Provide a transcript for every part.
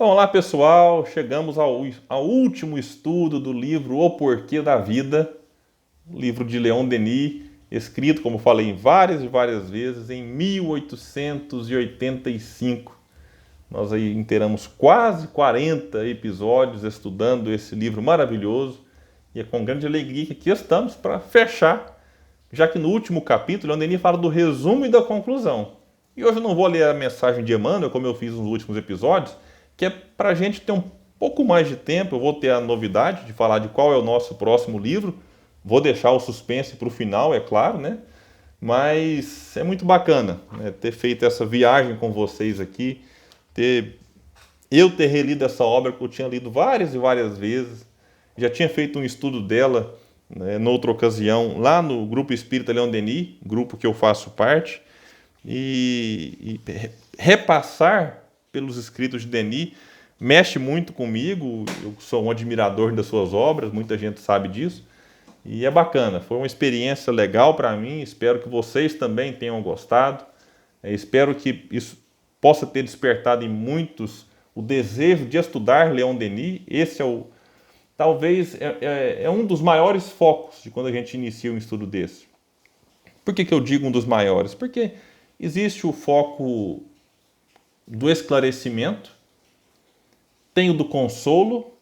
Olá pessoal, chegamos ao último estudo do livro O Porquê da Vida, livro de Leon Denis, escrito, como falei, várias e várias vezes, em 1885. Nós aí inteiramos quase 40 episódios estudando esse livro maravilhoso e é com grande alegria que aqui estamos para fechar, já que no último capítulo, Leon Denis fala do resumo e da conclusão. E hoje eu não vou ler a mensagem de Emmanuel, como eu fiz nos últimos episódios, que é para a gente ter um pouco mais de tempo. Eu vou ter a novidade de falar de qual é o nosso próximo livro. Vou deixar o suspense para o final, é claro, né? Mas é muito bacana, né, ter feito essa viagem com vocês aqui, eu ter relido essa obra que eu tinha lido várias e várias vezes. Já tinha feito um estudo dela, né, noutra ocasião, lá no Grupo Espírita Leon Denis, grupo que eu faço parte, e repassar pelos escritos de Denis mexe muito comigo. Eu sou um admirador das suas obras, muita gente sabe disso, e é bacana. Foi uma experiência legal para mim. Espero que vocês também tenham gostado. Espero que isso possa ter despertado em muitos o desejo de estudar Leon Denis. Esse talvez é um dos maiores focos de quando a gente inicia um estudo desse. Por que eu digo um dos maiores? Porque existe o foco do esclarecimento, tem o do consolo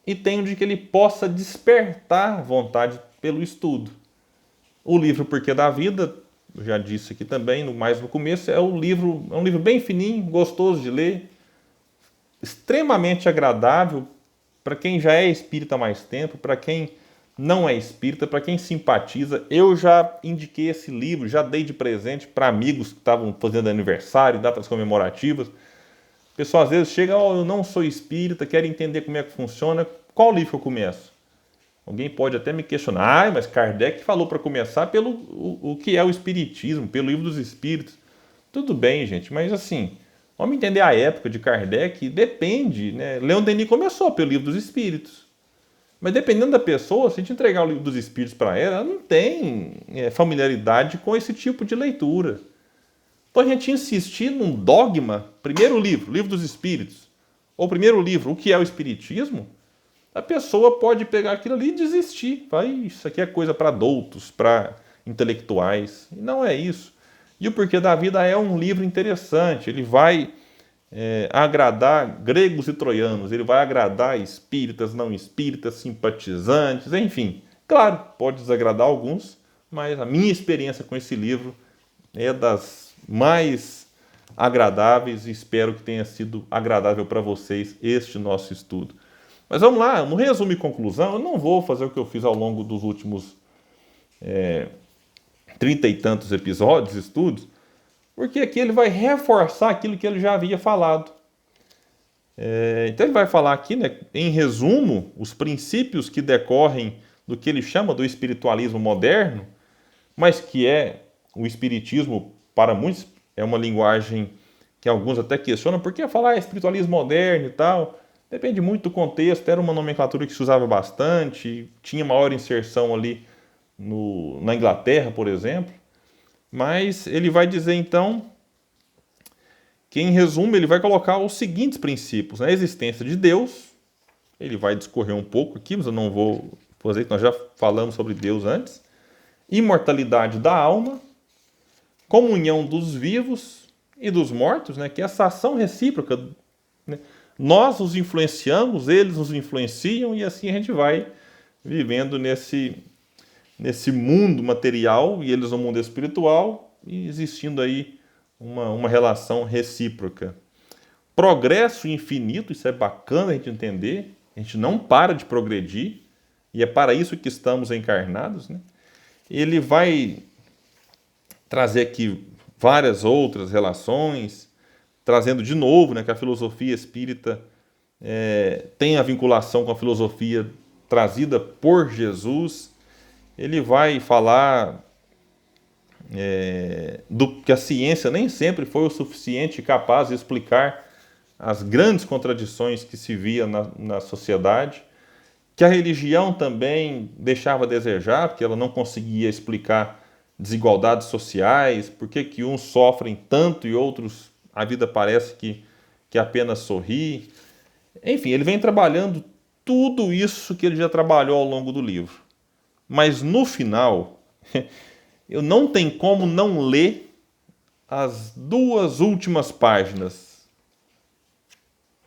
e tem o de que ele possa despertar vontade pelo estudo. O livro Porquê da Vida, eu já disse aqui também, mais no começo, é um livro bem fininho, gostoso de ler, extremamente agradável para quem já é espírita há mais tempo, para quem não é espírita, para quem simpatiza. Eu já indiquei esse livro, já dei de presente para amigos que estavam fazendo aniversário, datas comemorativas. O pessoal às vezes chega: eu não sou espírita, quero entender como é que funciona, qual livro eu começo? Alguém pode até me questionar: mas Kardec falou para começar pelo o que é o espiritismo, pelo livro dos espíritos. Tudo bem, gente, mas assim, vamos entender a época de Kardec. Depende, né? Leon Denis começou pelo livro dos espíritos. Mas dependendo da pessoa, se a gente entregar o livro dos espíritos para ela não tem familiaridade com esse tipo de leitura. Então a gente insistir num dogma, primeiro livro, livro dos espíritos, ou primeiro livro, o que é o espiritismo, a pessoa pode pegar aquilo ali e desistir. Vai, isso aqui é coisa para adultos, para intelectuais. E não é isso. E o Porquê da Vida é um livro interessante. Ele vai agradar gregos e troianos, ele vai agradar espíritas, não espíritas, simpatizantes, enfim. Claro, pode desagradar alguns, mas a minha experiência com esse livro é das mais agradáveis e espero que tenha sido agradável para vocês este nosso estudo. Mas vamos lá, no resumo e conclusão, eu não vou fazer o que eu fiz ao longo dos últimos 30 e tantos episódios, estudos, porque aqui ele vai reforçar aquilo que ele já havia falado. Então ele vai falar aqui, né, em resumo, os princípios que decorrem do que ele chama do espiritualismo moderno, mas que é o espiritismo, para muitos, é uma linguagem que alguns até questionam: por que falar espiritualismo moderno e tal? Depende muito do contexto. Era uma nomenclatura que se usava bastante, tinha maior inserção ali na Inglaterra, por exemplo. Mas ele vai dizer, então, que, em resumo, ele vai colocar os seguintes princípios: a existência de Deus. Ele vai discorrer um pouco aqui, mas eu não vou fazer, nós já falamos sobre Deus antes. Imortalidade da alma, comunhão dos vivos e dos mortos, né, que é essa ação recíproca, né? Nós os influenciamos, eles nos influenciam, e assim a gente vai vivendo nesse mundo material e eles no mundo espiritual, e existindo aí uma relação recíproca. Progresso infinito, isso é bacana a gente entender. A gente não para de progredir e é para isso que estamos encarnados, né? Ele vai trazer aqui várias outras relações, trazendo de novo, né, que a filosofia espírita tem a vinculação com a filosofia trazida por Jesus. Ele vai falar do que a ciência nem sempre foi o suficiente capaz de explicar as grandes contradições que se via na sociedade, que a religião também deixava a desejar, porque ela não conseguia explicar desigualdades sociais, por que uns sofrem tanto e outros a vida parece que apenas sorri. Enfim, ele vem trabalhando tudo isso que ele já trabalhou ao longo do livro. Mas no final, eu não tenho como não ler as duas últimas páginas.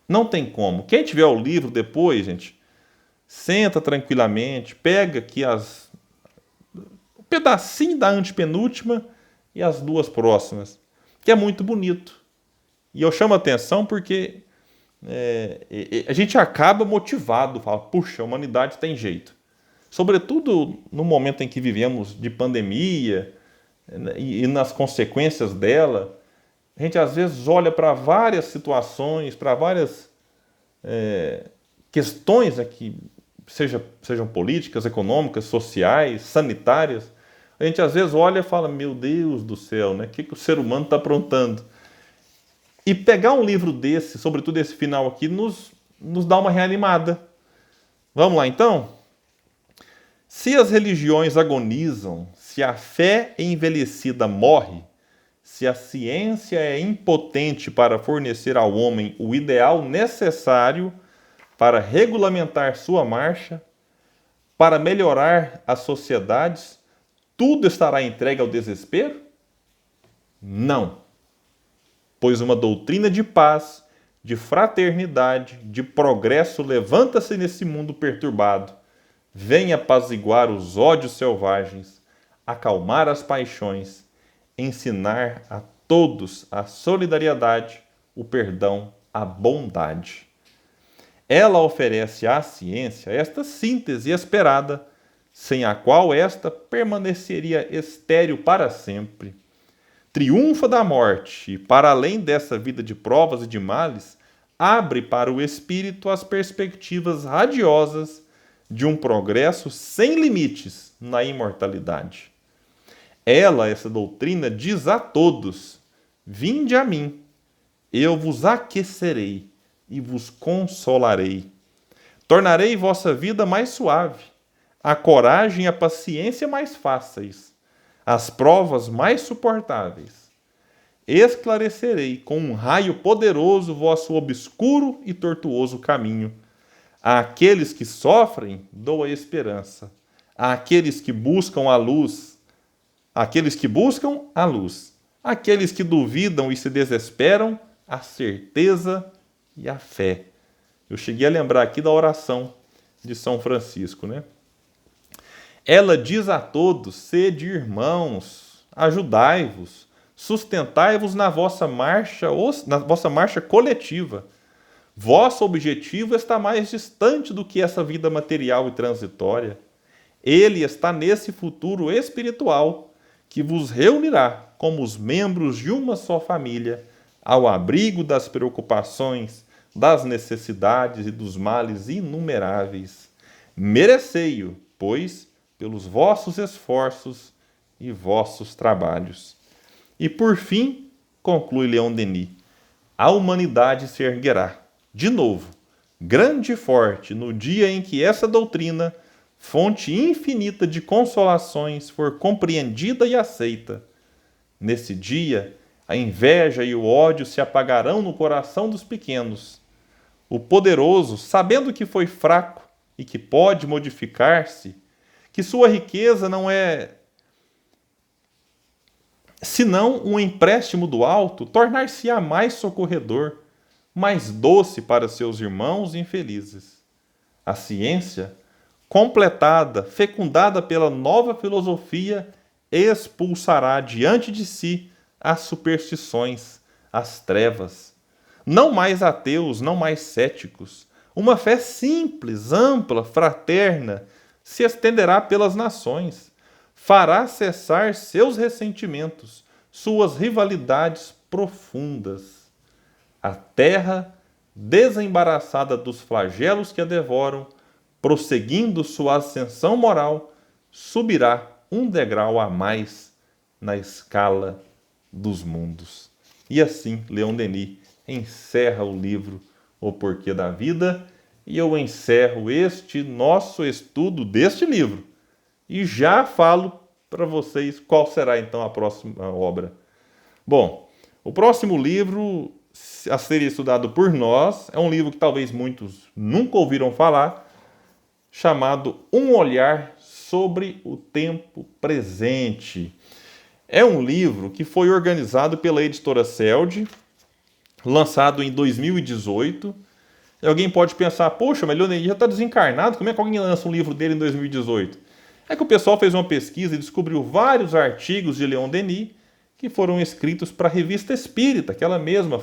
Não tem como. Quem tiver o livro depois, gente, senta tranquilamente, pega aqui um pedacinho da antepenúltima e as duas próximas, que é muito bonito. E eu chamo a atenção porque a gente acaba motivado, fala, puxa, a humanidade tem jeito. Sobretudo no momento em que vivemos de pandemia, né, e nas consequências dela, a gente às vezes olha para várias situações, para várias questões aqui, sejam políticas, econômicas, sociais, sanitárias. A gente às vezes olha e fala, meu Deus do céu, né? O que o ser humano está aprontando? E pegar um livro desse, sobretudo esse final aqui, nos dá uma reanimada. Vamos lá então? Se as religiões agonizam, se a fé envelhecida morre, se a ciência é impotente para fornecer ao homem o ideal necessário para regulamentar sua marcha, para melhorar as sociedades, tudo estará entregue ao desespero? Não. Pois uma doutrina de paz, de fraternidade, de progresso levanta-se nesse mundo perturbado, vem apaziguar os ódios selvagens, acalmar as paixões, ensinar a todos a solidariedade, o perdão, a bondade. Ela oferece à ciência esta síntese esperada, sem a qual esta permaneceria estéril para sempre. Triunfa da morte e, para além dessa vida de provas e de males, abre para o espírito as perspectivas radiosas de um progresso sem limites na imortalidade. Ela, essa doutrina, diz a todos: vinde a mim, eu vos aquecerei e vos consolarei. Tornarei vossa vida mais suave, a coragem e a paciência mais fáceis, as provas mais suportáveis. Esclarecerei com um raio poderoso vosso obscuro e tortuoso caminho. Àqueles que sofrem, dou a esperança. Àqueles que buscam a luz, aqueles que buscam a luz. Aqueles que duvidam e se desesperam, a certeza e a fé. Eu cheguei a lembrar aqui da oração de São Francisco, né? Ela diz a todos: sede irmãos, ajudai-vos, sustentai-vos na vossa marcha coletiva. Vosso objetivo está mais distante do que essa vida material e transitória. Ele está nesse futuro espiritual que vos reunirá como os membros de uma só família, ao abrigo das preocupações, das necessidades e dos males inumeráveis. Merecei-o, pois, pelos vossos esforços e vossos trabalhos. E por fim, conclui Leon Denis, a humanidade se erguerá, de novo, grande e forte, no dia em que essa doutrina, fonte infinita de consolações, for compreendida e aceita. Nesse dia, a inveja e o ódio se apagarão no coração dos pequenos. O poderoso, sabendo que foi fraco e que pode modificar-se, que sua riqueza não é senão um empréstimo do alto, tornar-se-á mais socorredor, mais doce para seus irmãos infelizes. A ciência, completada, fecundada pela nova filosofia, expulsará diante de si as superstições, as trevas. Não mais ateus, não mais céticos. Uma fé simples, ampla, fraterna, se estenderá pelas nações. Fará cessar seus ressentimentos, suas rivalidades profundas. A terra, desembaraçada dos flagelos que a devoram, prosseguindo sua ascensão moral, subirá um degrau a mais na escala dos mundos. E assim, Leon Denis encerra o livro O Porquê da Vida, e eu encerro este nosso estudo deste livro. E já falo para vocês qual será então a próxima obra. Bom, o próximo livro a ser estudado por nós. É um livro que talvez muitos nunca ouviram falar, chamado Um Olhar sobre o Tempo Presente. É um livro que foi organizado pela editora Seld, lançado em 2018. E alguém pode pensar, poxa, mas Leon Denis já está desencarnado, como é que alguém lança um livro dele em 2018? É que o pessoal fez uma pesquisa e descobriu vários artigos de Leon Denis que foram escritos para a Revista Espírita, aquela mesma,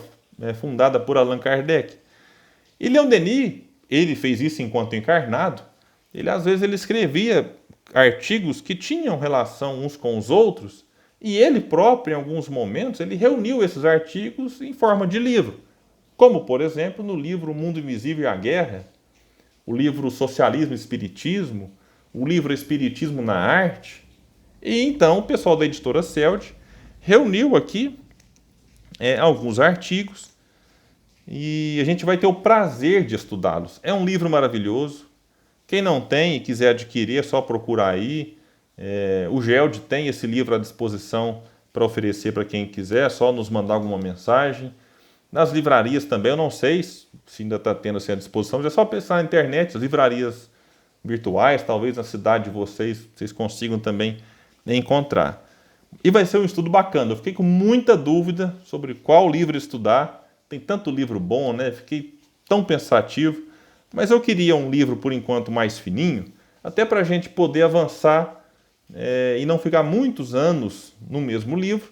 fundada por Allan Kardec. E Leon Denis, ele fez isso enquanto encarnado, às vezes ele escrevia artigos que tinham relação uns com os outros, e ele próprio, em alguns momentos, ele reuniu esses artigos em forma de livro. Como, por exemplo, no livro O Mundo Invisível e a Guerra, o livro Socialismo e Espiritismo, o livro Espiritismo na Arte. E então o pessoal da editora Seld reuniu aqui alguns artigos e a gente vai ter o prazer de estudá-los. É um livro maravilhoso. Quem não tem e quiser adquirir, é só procurar aí. O GELD tem esse livro à disposição para oferecer para quem quiser, é só nos mandar alguma mensagem. Nas livrarias também, eu não sei se ainda está tendo assim à disposição, mas é só pensar na internet, as livrarias virtuais, talvez na cidade de vocês consigam também encontrar. E vai ser um estudo bacana. Eu fiquei com muita dúvida sobre qual livro estudar. Tem tanto livro bom, né? Fiquei tão pensativo. Mas eu queria um livro, por enquanto, mais fininho, até para a gente poder avançar e não ficar muitos anos no mesmo livro.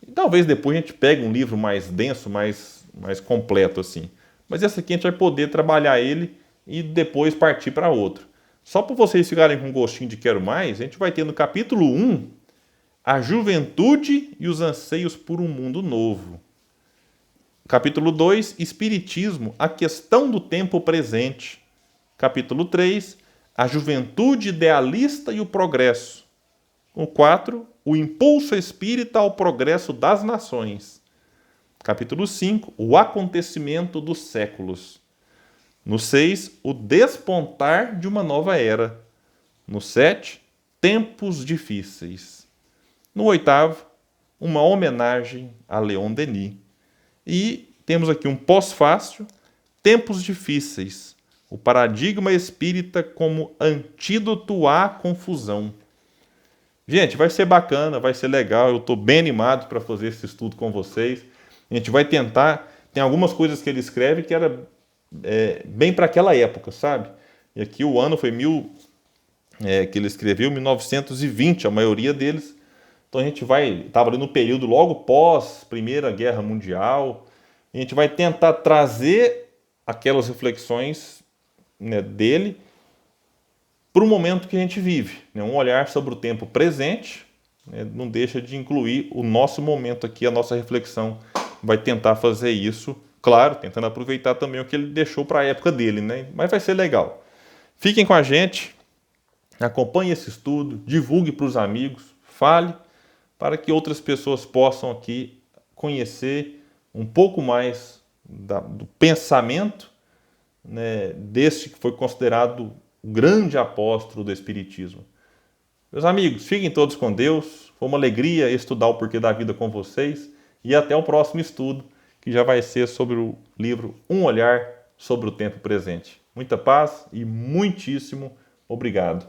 E talvez depois a gente pegue um livro mais denso, mais completo assim. Mas esse aqui a gente vai poder trabalhar ele e depois partir para outro. Só para vocês ficarem com gostinho de quero mais, a gente vai ter no capítulo 1 a juventude e os anseios por um mundo novo. Capítulo 2, Espiritismo, a questão do tempo presente. Capítulo 3, a juventude idealista e o progresso. O 4, o impulso espírita ao progresso das nações. Capítulo 5, o acontecimento dos séculos. No 6, o despontar de uma nova era. No 7, tempos difíceis. No 8º, uma homenagem a Leon Denis. E temos aqui um pós-fácil, tempos difíceis. O paradigma espírita como antídoto à confusão. Gente, vai ser bacana, vai ser legal. Eu estou bem animado para fazer esse estudo com vocês. A gente vai tentar. Tem algumas coisas que ele escreve que era bem para aquela época, sabe? E aqui o ano foi que ele escreveu, 1920, a maioria deles. Então a gente estava ali no período logo pós Primeira Guerra Mundial. A gente vai tentar trazer aquelas reflexões, dele para o momento que a gente vive, um olhar sobre o tempo presente, não deixa de incluir o nosso momento aqui, a nossa reflexão vai tentar fazer isso, claro, tentando aproveitar também o que ele deixou para a época dele, mas vai ser legal. Fiquem com a gente, acompanhe esse estudo, divulgue para os amigos, fale, para que outras pessoas possam aqui conhecer um pouco mais do pensamento, deste que foi considerado o grande apóstolo do Espiritismo. Meus amigos, fiquem todos com Deus. Foi uma alegria estudar o porquê da vida com vocês. E até o próximo estudo, que já vai ser sobre o livro Um Olhar sobre o Tempo Presente. Muita paz e muitíssimo obrigado.